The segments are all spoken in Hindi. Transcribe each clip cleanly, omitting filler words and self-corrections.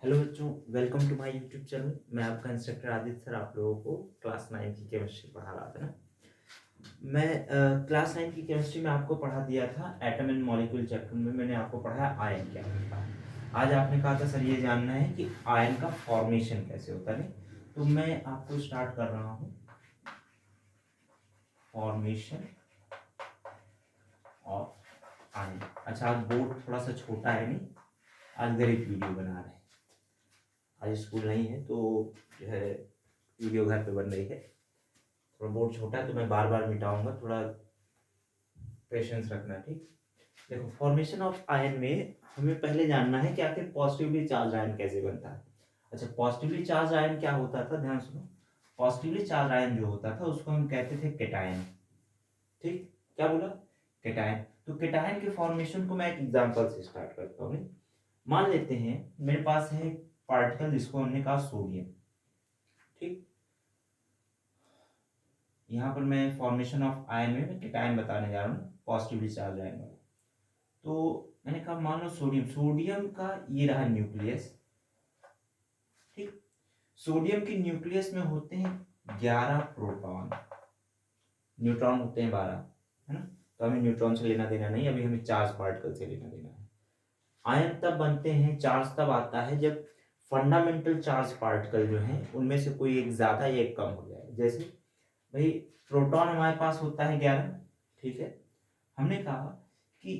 हेलो बच्चों, welcome to my YouTube channel. मैं आपका इंस्ट्रक्टर आदित्य सर आप लोगों को क्लास 9 की केमिस्ट्री पढ़ा रहा था ना। मैं क्लास 9 की केमिस्ट्री में आपको पढ़ा दिया था एटम एंड मॉलिक्यूल चैप्टर में मैंने आपको पढ़ाया आयन क्या होता है। आज आपने कहा था सर ये जानना है कि आयन का फॉर्मेशन कैसे होता है। तो मैं आपको स्टार्ट कर रहा हूँ फॉर्मेशन ऑफ आयन। अच्छा, आज बोर्ड थोड़ा सा छोटा है नहीं, आज गरीब वीडियो बना रहे हैं। आज स्कूल नहीं है तो जो है वीडियो घर पे बन रही है। थोड़ा बोर्ड छोटा है तो मैं बार बार मिटाऊंगा, थोड़ा पेशेंस रखना। ठीक, देखो फॉर्मेशन ऑफ आयन में हमें पहले जानना है कि आखिर पॉजिटिवली चार्ज आयन कैसे बनता है। अच्छा, पॉजिटिवली चार्ज आयन क्या होता था, ध्यान सुनो। पॉजिटिवली चार्ज आयन जो होता था उसको हम कहते थे केटायन। ठीक, क्या बोला, केटायन। तो केटायन के फॉर्मेशन को मैं एक एग्जांपल से स्टार्ट करता हूँ। मान लेते हैं मेरे पास है पार्टिकल जिसको हमने कहा सोडियम। ठीक, यहाँ पर मैं फॉर्मेशन ऑफ आयन में मैं केटायन बताने जा रहा हूँ, पॉजिटिवली चार्ज आयन वाला। तो मैंने कहा मान लो सोडियम, सोडियम का ये रहा न्यूक्लियस। ठीक, सोडियम के न्यूक्लियस में होते हैं 11 प्रोटॉन, न्यूट्रॉन होते हैं 12, है ना। तो हमें न्यूट्रॉन से लेना देना नहीं, अभी हमें चार्ज पार्टिकल से लेना देना है। आयन तब बनते हैं, चार्ज तब आता है जब फंडामेंटल चार्ज पार्टिकल जो हैं उनमें से कोई एक ज्यादा या एक कम हो जाए। जैसे भाई प्रोटॉन हमारे पास होता है 11, ठीक है। हमने कहा कि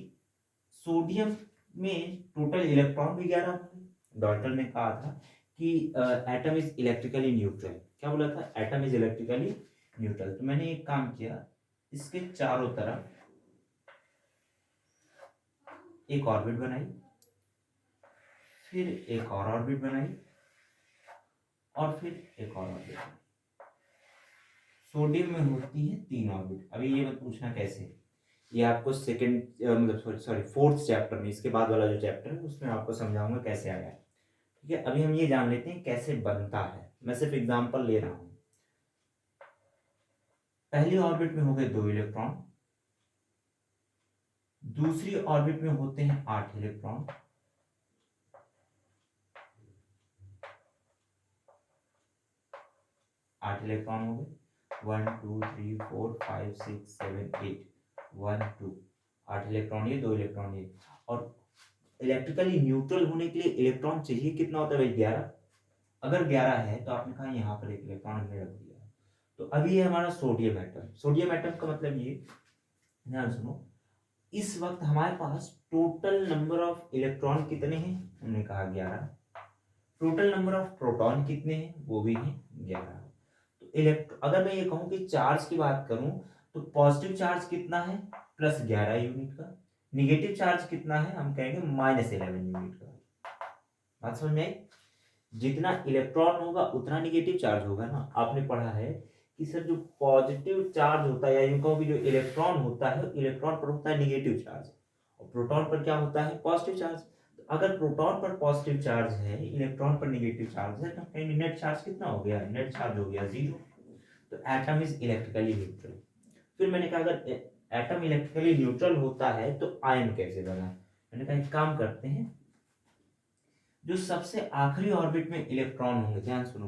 सोडियम में टोटल इलेक्ट्रॉन भी 11 होंगे। डॉल्टन ने कहा था कि एटम इज इलेक्ट्रिकली न्यूट्रल। क्या बोला था, एटम इज इलेक्ट्रिकली न्यूट्रल। तो मैंने एक काम किया, इसके चारों तरफ एक ऑर्बिट बनाई, फिर एक और ऑर्बिट बनाई, और फिर एक और ऑर्बिट बनाई। सोडियम में होती है 3 ऑर्बिट। अभी ये मत पूछना कैसे, ये आपको सेकंड मतलब सॉरी फोर्थ चैप्टर में, इसके बाद वाला जो चैप्टर है उसमें आपको समझाऊंगा कैसे आया है। ठीक है, अभी हम ये जान लेते हैं कैसे बनता है। मैं सिर्फ एग्जांपल ले रहा हूं। पहली ऑर्बिट में हो गए 2 इलेक्ट्रॉन, दूसरी ऑर्बिट में होते हैं 8 इलेक्ट्रॉन, आठ इलेक्ट्रॉन हो गए। 1 2 3 4 5 6 7 8, 1 2, 8 इलेक्ट्रॉन ये, 2 इलेक्ट्रॉन ये। और इलेक्ट्रिकली न्यूट्रल होने के लिए इलेक्ट्रॉन चाहिए कितना होता है भाई, 11। अगर 11 है तो आपने कहा यहाँ पर एक इलेक्ट्रॉन हमने रख दिया। तो अभी ये हमारा सोडियम एटम। सोडियम एटम का मतलब ये, ध्यान सुनो, इस वक्त हमारे पास टोटल नंबर ऑफ इलेक्ट्रॉन कितने हैं, हमने कहा 11। टोटल नंबर ऑफ प्रोटॉन कितने हैं, वो भी हैं 11। तो अगर मैं ये कहूं कि चार्ज की बात करूं तो पॉजिटिव चार्ज कितना है, +11 यूनिट का। निगेटिव चार्ज कितना है, हम कहेंगे -11 यूनिट का। बात समझ में आई। जितना इलेक्ट्रॉन होगा उतना निगेटिव चार्ज होगा ना। आपने पढ़ा है कि सर जो पॉजिटिव चार्ज होता है, या यूं कहो कि जो इलेक्ट्रॉन होता है, इलेक्ट्रॉन पर होता है निगेटिव चार्ज और प्रोटॉन पर क्या होता है, पॉजिटिव चार्ज। तो अगर प्रोटॉन पर पॉजिटिव चार्ज है, इलेक्ट्रॉन पर निगेटिव चार्ज है, तो कहेंगे नेट चार्ज कितना हो गया, नेट चार्ज हो गया 0। तो एटम इज इलेक्ट्रिकली न्यूट्रल। फिर मैंने कहा अगर एटम इलेक्ट्रिकली न्यूट्रल होता है तो आयन कैसे बना। मैंने कहा एक काम करते हैं, जो सबसे आखिरी ऑर्बिट में इलेक्ट्रॉन होंगे, ध्यान सुनो,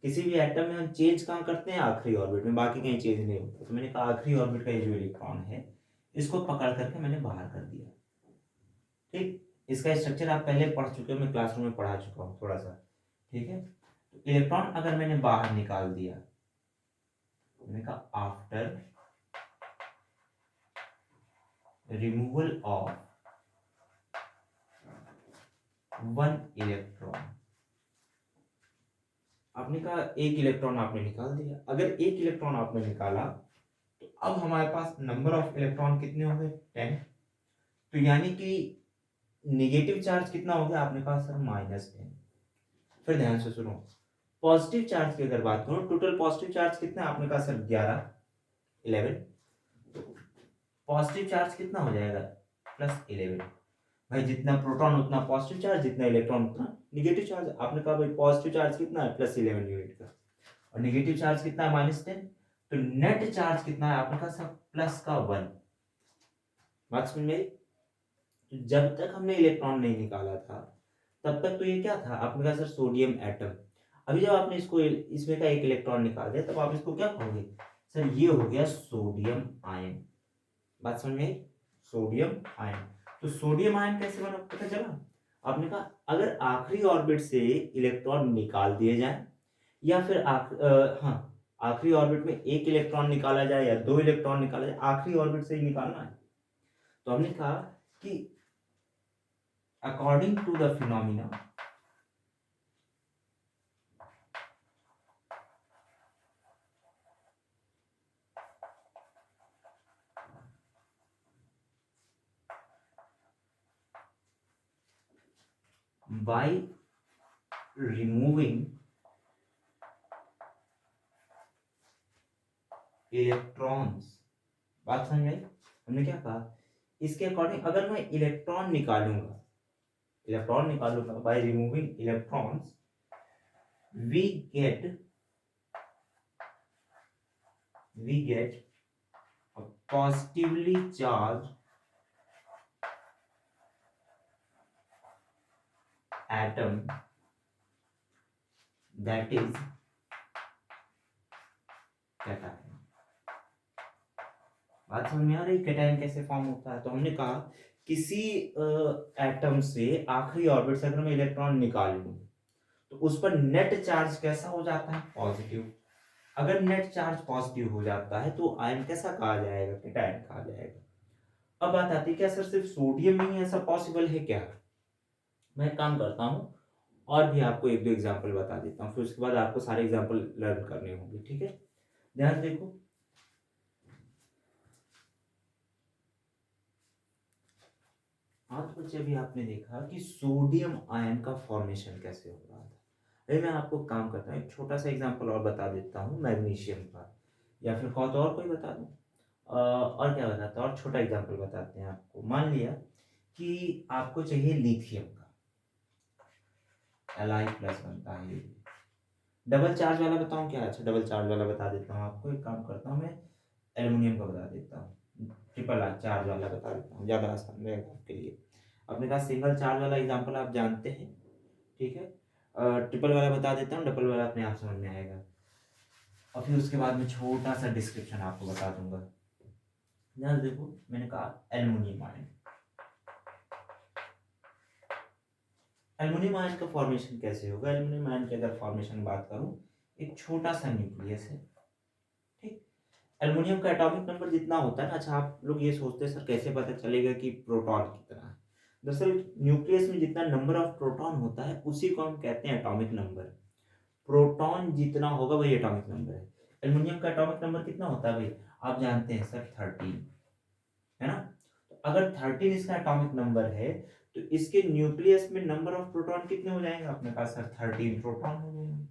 किसी भी एटम में हम चेंज कहाँ करते हैं, आखिरी ऑर्बिट में, बाकी कहीं चेंज नहीं होता। तो मैंने कहा आखिरी ऑर्बिट का ये जो इलेक्ट्रॉन है इसको पकड़ करके मैंने बाहर कर दिया। ठीक, इसका स्ट्रक्चर आप पहले पढ़ चुके हो, मैं क्लासरूम में पढ़ा चुका हूँ थोड़ा सा। ठीक है, तो इलेक्ट्रॉन अगर मैंने बाहर निकाल दिया, मैंने कहा आफ्टर रिमूवल ऑफ 1 इलेक्ट्रॉन, आपने कहा एक इलेक्ट्रॉन आपने निकाल दिया। अगर एक इलेक्ट्रॉन आपने निकाला तो अब हमारे पास नंबर ऑफ इलेक्ट्रॉन कितने हो गए, 10। तो यानी कि निगेटिव चार्ज कितना हो गया, आपने कहा सर -10। फिर ध्यान से सुनो, पॉजिटिव चार्ज की अगर बात करूं, टोटल पॉजिटिव चार्ज कितना, आपने कहा सर 11 11। पॉजिटिव चार्ज कितना हो जाएगा, +11। भाई जितना प्रोटॉन उतना पॉजिटिव चार्ज, जितना इलेक्ट्रॉन उतना निगेटिव चार्ज। आपने कहा भाई पॉजिटिव चार्ज कितना है, +11 यूनिट का, और निगेटिव चार्ज कितना है, -10। तो नेट चार्ज कितना है, आपने कहा सब +1। बात समझ में आई। तो जब तक हमने इलेक्ट्रॉन नहीं निकाला था तब तक तो ये क्या था, आपने कहा सर सोडियम एटम। अभी जब आपने इसको इसमें का एक इलेक्ट्रॉन निकाल दिया, तब आप इसको क्या कहोगे, सर ये हो गया सोडियम आयन। बात समझ में आई? Sodium ion. तो सोडियम आयन कैसे बना पता चला? आपने कहा अगर आखिरी ऑर्बिट से इलेक्ट्रॉन निकाल दिए जाए, या फिर हाँ, आखिरी ऑर्बिट में एक इलेक्ट्रॉन निकाला जाए या दो इलेक्ट्रॉन निकाला जाए, आखिरी ऑर्बिट से ही निकालना है। तो हमने कहा कि according to the phenomena by removing electrons, बात समझ में आई? हमने क्या कहा, इसके अकॉर्डिंग अगर मैं इलेक्ट्रॉन निकालूंगा by removing electrons, we get a positively charged atom that is cation। बात समझ में आ रही, कैटायन कैसे फॉर्म होता है? तो हमने कहा किसी एटम से आखिरी ऑर्बिट से अगर मैं इलेक्ट्रॉन निकाल लूं, तो उस पर नेट चार्ज कैसा हो जाता है, पॉजिटिव। अगर नेट चार्ज पॉजिटिव हो जाता है तो आयन कैसा कहा जाएगा, कैटायन कहा जाएगा। अब बात आती है क्या सर सिर्फ सोडियम में ही ऐसा पॉसिबल है क्या? मैं एक काम करता हूँ, और भी आपको एक दो एग्जांपल बता देता हूँ, फिर उसके बाद आपको सारे एग्जांपल लर्न करने होंगे, ठीक है? ध्यान से देखो, हाँ तो बच्चे अभी आपने देखा कि सोडियम आयन का फॉर्मेशन कैसे हो रहा था। अभी मैं आपको काम करता हूँ, एक छोटा सा एग्जांपल और बता देता हूँ मैग्नीशियम का, या फिर कहो तो और कोई बता दूँ, और क्या बताता हूँ, और छोटा एग्जांपल बताते हैं आपको। मान लिया कि आपको चाहिए लिथियम का, Li प्लस बनता है। डबल चार्ज वाला बताऊँ क्या? अच्छा डबल चार्ज वाला बता देता हूँ आपको, एक काम करता हूँ मैं एल्युमिनियम का बता देता हूँ, ट्रिपल चार्ज वाला बता देता हूँ, ज़्यादा आसान रहेगा आपके लिए। अपने पास सिंगल चार्ज वाला एग्जांपल आप जानते हैं, ठीक है? ट्रिपल वाला बता देता हूँ, डबल वाला अपने आप समझ में आएगा, और फिर उसके बाद में छोटा सा डिस्क्रिप्शन आपको बता दूंगा। ध्यान से देखो, मैंने कहा एल्युमिनियम आयन। एल्युमिनियम आयन का फॉर्मेशन कैसे होगा? एल्युमिनियम आयन की अगर फॉर्मेशन बात करूं, एक छोटा सा न्यूक्लियस है, ठीक? एल्युमिनियम का एटॉमिक नंबर जितना होता है ना, अच्छा आप लोग ये सोचते हैं सर कैसे पता चलेगा कि प्रोटॉन कितना है? दरअसल न्यूक्लियस में जितना नंबर ऑफ प्रोटॉन होता है उसी को हम कहते हैं एटॉमिक नंबर। प्रोटॉन जितना होगा वही एटॉमिक नंबर है। एल्युमिनियम का एटॉमिक नंबर कितना होता है भाई? आप जानते हैं सर 13, है ना? तो अगर 13 इसका एटॉमिक नंबर है, तो इसके न्यूक्लियस में नंबर ऑफ प्रोटॉन कितने हो जाएंगे? आपने कहा सर 13 प्रोटॉन हो जाएंगे।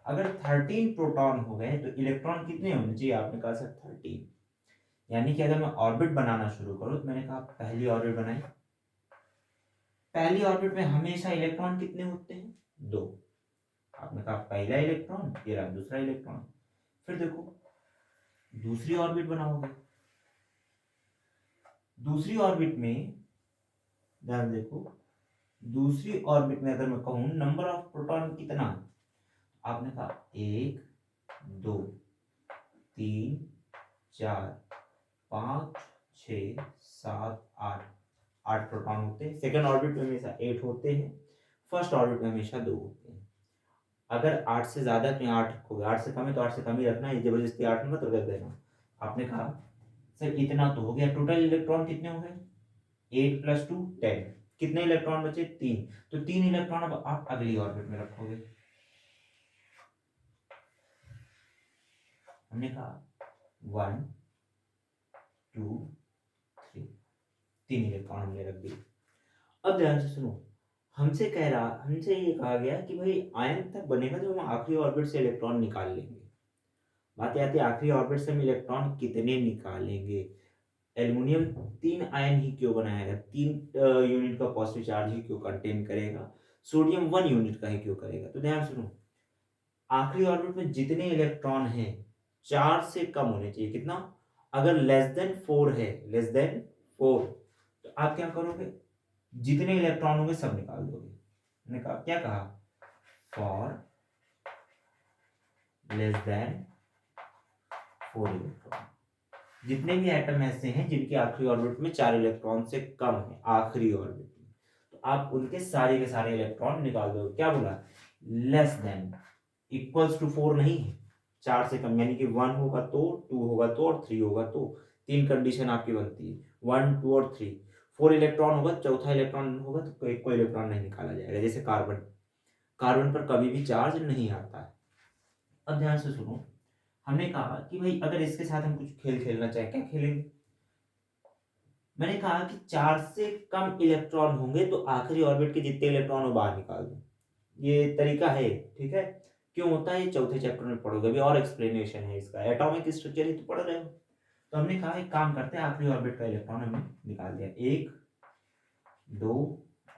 अगर 13 प्रोटॉन हो गए तो इलेक्ट्रॉन कितने होने चाहिए? आपने कहा सर 13। यानी कि अगर मैं ऑर्बिट बनाना शुरू करूं, तो मैंने कहा पहली ऑर्बिट बनाई, पहली ऑर्बिट में हमेशा इलेक्ट्रॉन कितने होते हैं? 2। आपने कहा पहला इलेक्ट्रॉन, ये रहा दूसरा इलेक्ट्रॉन। फिर देखो दूसरी ऑर्बिट बनाओगे, दूसरी ऑर्बिट में ध्यान देखो, दूसरी ऑर्बिट में अगर मैं कहूं नंबर ऑफ प्रोटॉन कितना, आपने कहा 1 2 3 4 5 6 7 8, 8 प्रोटॉन होते हैं। सेकेंड ऑर्बिट में हमेशा 8 होते हैं, फर्स्ट ऑर्बिट में हमेशा 2 होते हैं। अगर 8 से ज्यादा तो 8 रखोगे, 8 से कम है तो 8 से कम ही रखना है, जबरदस्ती 8 मत रख देना। आपने कहा सर इतना तो हो गया, टोटल इलेक्ट्रॉन कितने हो गए? 8 + 2 10। कितने इलेक्ट्रॉन बचे? 3। तो 3 इलेक्ट्रॉन अब आप अगली ऑर्बिट में रखोगे। हमने कहा 1 2 3, 3 इलेक्ट्रॉन हमने रख दिए। अब ध्यान से सुनो, हमसे ये कहा गया कि भाई आयन तब बनेगा जब हम आखिरी ऑर्बिट से इलेक्ट्रॉन निकाल लेंगे। बात आती है आखिरी ऑर्बिट से हम इलेक्ट्रॉन कितने निकालेंगे। एल्युमिनियम 3 आयन ही क्यों बनाएगा, 3 यूनिट का पॉजिटिव चार्ज ही क्यों कंटेन करेगा, सोडियम 1 यूनिट का ही क्यों करेगा? तो ध्यान सुनो, आखिरी ऑर्बिट में जितने इलेक्ट्रॉन हैं 4 से कम होने चाहिए। कितना? अगर लेस देन 4 है, लेस देन 4, तो आप क्या करोगे, जितने इलेक्ट्रॉन होंगे सब निकाल दोगे। ने कहा क्या कहा, फॉर लेस देन 4 इलेक्ट्रॉन। जितने भी एटम ऐसे हैं जिनकी आखिरी ऑर्बिट में 4 इलेक्ट्रॉन से कम है आखिरी ऑर्बिट में, तो आप उनके सारे के सारे इलेक्ट्रॉन निकाल दो। क्या बोला, लेस देन, इक्वल्स टू 4 नहीं है, 4 से कम, यानी कि 1 होगा तो, 2 होगा तो और 3 होगा तो। तीन कंडीशन आपकी बनती है, 1 2 और 3। 4 इलेक्ट्रॉन होगा, चौथा इलेक्ट्रॉन होगा तो कोई इलेक्ट्रॉन नहीं निकाला जाएगा। जैसे कार्बन, कार्बन पर कभी भी चार्ज नहीं आता है। अब ध्यान से सुनो, हमने कहा कि भाई अगर इसके साथ हम कुछ खेल खेलना चाहें, क्या खेलेंगे। मैंने कहा कि 4 से कम इलेक्ट्रॉन होंगे तो आखिरी ऑर्बिट के जितने इलेक्ट्रॉन हो बाहर निकाल दो। ये तरीका है, ठीक है। क्यों होता है, ये चौथे चैप्टर में पढ़ोगे, अभी और एक्सप्लेनेशन है इसका, एटॉमिक स्ट्रक्चर ही तो पढ़ रहे हो। तो हमने कहा एक काम करते हैं, आखिरी ऑर्बिट का इलेक्ट्रॉन हमने निकाल दिया, 1 2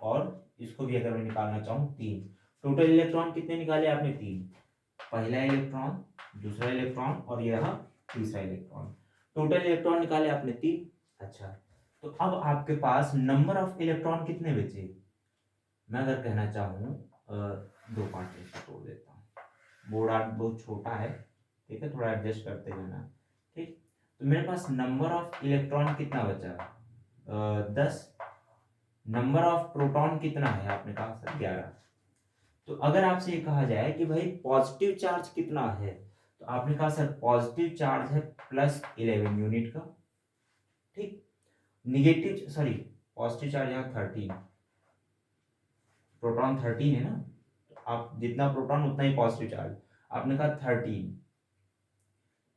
और इसको भी अगर मैं निकालना चाहूँ 3। टोटल इलेक्ट्रॉन कितने निकाले आपने, 3। पहला इलेक्ट्रॉन, दूसरा इलेक्ट्रॉन और यह तीसरा इलेक्ट्रॉन। टोटल इलेक्ट्रॉन निकाले आपने 3। अच्छा, तो अब आपके पास नंबर ऑफ इलेक्ट्रॉन कितने बचे। मैं अगर कहना चाहूँ 2 पार्ट में इसको तोड़ देता हूँ, बोर्ड आर्ट बहुत छोटा है, ठीक है, थोड़ा एडजस्ट करते जाना। ठीक, तो मेरे पास नंबर ऑफ इलेक्ट्रॉन कितना बचा, 10। नंबर ऑफ प्रोटॉन कितना है, आपने कहा सर 11। तो अगर आपसे ये कहा जाए कि भाई पॉजिटिव चार्ज कितना है, तो आपने कहा सर पॉजिटिव चार्ज है +11 यूनिट का। ठीक, निगेटिव, सॉरी, पॉजिटिव चार्ज यहाँ 13, प्रोटॉन 13 है ना, तो आप जितना प्रोटॉन उतना ही पॉजिटिव चार्ज, आपने कहा 13।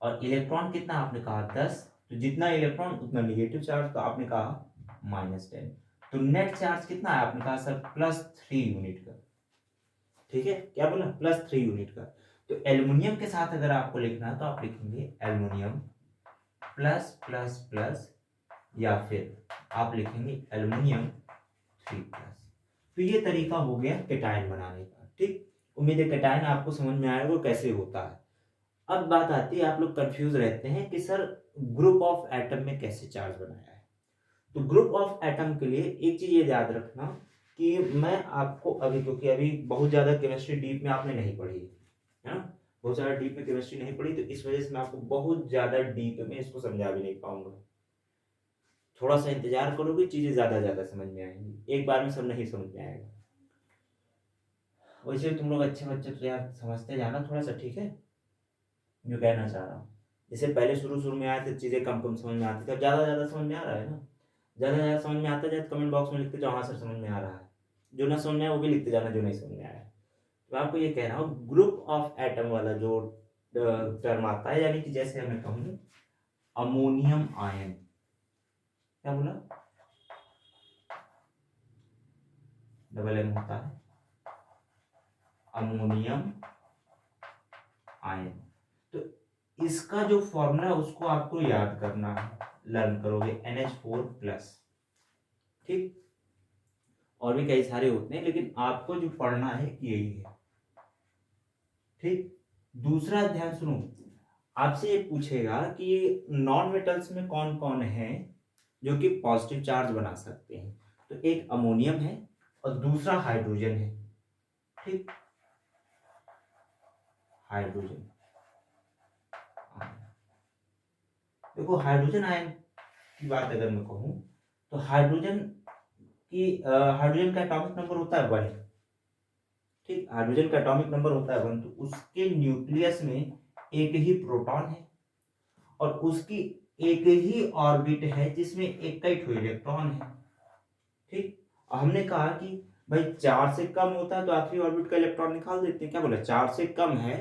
और इलेक्ट्रॉन कितना आपने कहा 10, तो जितना इलेक्ट्रॉन उतना निगेटिव चार्ज, तो आपने कहा -10। तो नेट चार्ज कितना है, आपने कहा सर +3 यूनिट का। ठीक है, क्या बोला, +3 यूनिट का। तो एल्युमिनियम के साथ अगर आपको लिखना है तो आप लिखेंगे एल्युमिनियम प्लस प्लस प्लस, या फिर आप लिखेंगे एल्युमिनियम 3+। तो ये तरीका हो गया केटायन बनाने का। ठीक, उम्मीद है केटायन आपको समझ में आएगा कैसे होता है। अब बात आती है, आप लोग कंफ्यूज रहते हैं कि सर ग्रुप ऑफ एटम में कैसे चार्ज बनाया है। तो ग्रुप ऑफ एटम के लिए एक चीज ये याद रखना कि मैं आपको अभी, क्योंकि अभी बहुत ज़्यादा केमिस्ट्री डीप में आपने नहीं पढ़ी है ना, बहुत ज़्यादा डीप में केमिस्ट्री नहीं पढ़ी, तो इस वजह से मैं आपको बहुत ज़्यादा डीप में इसको समझा भी नहीं पाऊंगा। थोड़ा सा इंतजार करोगे, चीज़ें ज़्यादा समझ में आएंगी, एक बार में सब नहीं समझ में आएगा। वैसे तुम लोग अच्छे बच्चे तो यार समझते जाना थोड़ा सा, ठीक है, जो कहना चाह रहा हूँ। जैसे पहले शुरू में आए थे चीज़ें कम कम समझ में आती थी, अब ज़्यादा समझ में आ रहा है ना। ज़्यादा समझ में आता जाए तो कमेंट बॉक्स में लिखते जाओ हाँ सर समझ में आ रहा है, जो ना समझ में आए वो भी लिखते जाना जो नहीं समझ में आया। तो आपको ये कह रहा हूँ ग्रुप ऑफ एटम वाला जो टर्म आता है, यानी कि जैसे मैं कहूँ अमोनियम आयन, क्या बोला, डबल एम होता है, अमोनियम आयन। तो इसका जो फॉर्मूला है उसको आपको याद करना है, लर्न करोगे NH4+। ठीक, और भी कई सारे होते हैं लेकिन आपको जो पढ़ना है यही है। ठीक, दूसरा ध्यान सुनो, आपसे ये पूछेगा कि नॉन मेटल्स में कौन कौन है जो कि पॉजिटिव चार्ज बना सकते हैं। तो एक अमोनियम है और दूसरा हाइड्रोजन है। ठीक, हाइड्रोजन, देखो हाइड्रोजन आयन की बात अगर मैं कहूँ तो हाइड्रोजन का एटॉमिक नंबर होता है 1। ठीक, हाइड्रोजन का एटॉमिक नंबर होता है 1, तो उसके न्यूक्लियस में एक ही प्रोटॉन है और उसकी एक ही ऑर्बिट है जिसमें एक इलेक्ट्रॉन है। ठीक, हमने कहा कि भाई 4 से कम होता है तो आखिरी ऑर्बिट का इलेक्ट्रॉन निकाल देते हैं। क्या बोला, 4 से कम है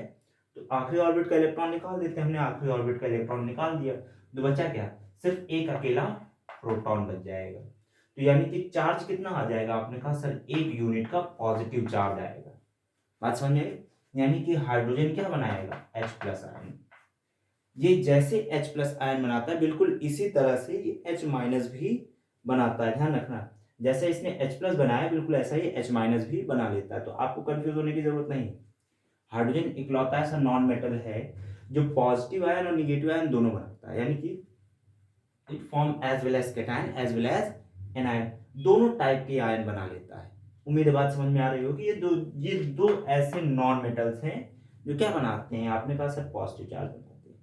तो आखिरी ऑर्बिट का इलेक्ट्रॉन निकाल देते हैं। हमने आखिरी ऑर्बिट का इलेक्ट्रॉन निकाल दिया, तो बचा क्या, सिर्फ एक अकेला प्रोटॉन बच जाएगा। तो यानी कि चार्ज कितना आ जाएगा, आपने कहा सर 1 यूनिट का पॉजिटिव चार्ज आएगा। बात समझ आई, यानी कि हाइड्रोजन क्या बनाएगा, H+ आयन। ये जैसे H+ आयन बनाता है बिल्कुल इसी तरह से ये H- भी बनाता है, ध्यान रखना। जैसे इसने H+ बनाया बिल्कुल ऐसा ही H- भी बना लेता है, तो आपको कंफ्यूज होने की जरूरत नहीं। हाइड्रोजन इकलौता ऐसा नॉन मेटल है जो पॉजिटिव आयन और निगेटिव आयन दोनों बनाता है, यानी कि it form as well as cation as well as anion, दोनों टाइप के आयन बना लेता है। उम्मीद है बात समझ में आ रही होगी। ये दो ऐसे नॉन मेटल्स हैं जो क्या बनाते हैं, आपने कहा सर पॉजिटिव चार्ज बनाते हैं।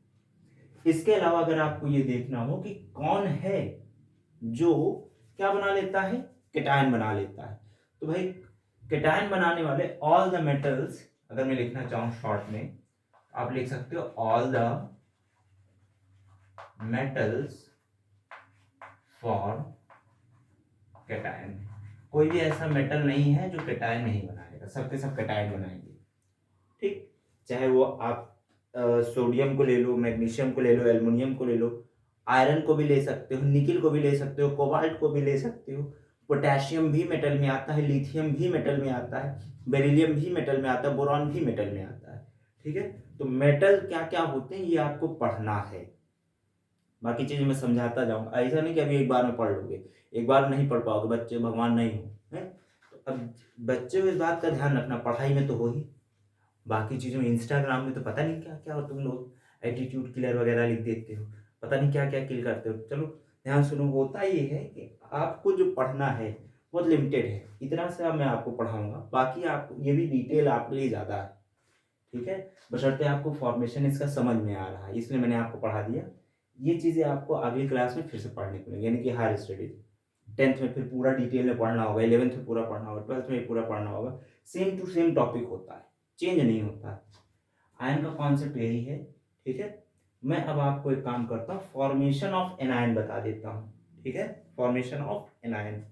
इसके अलावा अगर आपको ये देखना हो कि कौन है जो क्या बना लेता है, केटायन बना लेता है, तो भाई केटायन बनाने वाले ऑल द मेटल्स, अगर मैं लिखना चाहूं शॉर्ट में आप लिख सकते हो all the metals for cation. कोई भी ऐसा मेटल नहीं है जो केटायन नहीं बनाएगा, सबके सब केटायन बनाएंगे। ठीक, चाहे वो आप सोडियम को ले लो, मैग्नीशियम को ले लो, एल्युमिनियम को ले लो, आयरन को भी ले सकते हो, निकिल को भी ले सकते हो, कोबाल्ट को भी ले सकते हो, पोटेशियम भी मेटल में आता है, लिथियम भी मेटल में आता है, बेरिलियम भी मेटल में आता है, बोरॉन भी मेटल में आता है। ठीक है, तो मेटल क्या क्या होते हैं ये आपको पढ़ना है, बाकी चीजें मैं समझाता जाऊंगा, ऐसा नहीं कि अभी एक बार में पढ़ लोगे, एक बार नहीं पढ़ पाओगे, बच्चे भगवान नहीं हो है। तो अब बच्चे को इस बात का ध्यान रखना, पढ़ाई में तो हो ही, बाकी चीज़ों में इंस्टाग्राम में तो पता नहीं क्या क्या हो, तुम लोग एटीट्यूड किलर वगैरह लिख देते हो, पता नहीं क्या क्या किल करते हो। चलो ध्यान सुनो, होता ये है कि आपको जो पढ़ना है बहुत लिमिटेड है, इतना सा मैं आपको पढ़ाऊंगा, बाकी आप ये भी डिटेल आपके लिए ज़्यादा है। ठीक है, बशर्ते आपको फॉर्मेशन इसका समझ में आ रहा है, इसलिए मैंने आपको पढ़ा दिया। ये चीज़ें आपको अगली क्लास में फिर से पढ़ने को मिलेंगी, यानी कि हायर स्टडीज 10th में फिर पूरा डिटेल में पढ़ना होगा, 11th में पूरा पढ़ना होगा, 12th में पूरा पढ़ना होगा, सेम टू सेम टॉपिक होता है, चेंज नहीं होता है। आयन का कॉन्सेप्ट यही है। ठीक है, मैं अब आपको एक काम करता हूँ, फॉर्मेशन ऑफ एनायन बता देता हूँ। ठीक है, फॉर्मेशन ऑफ एनायन।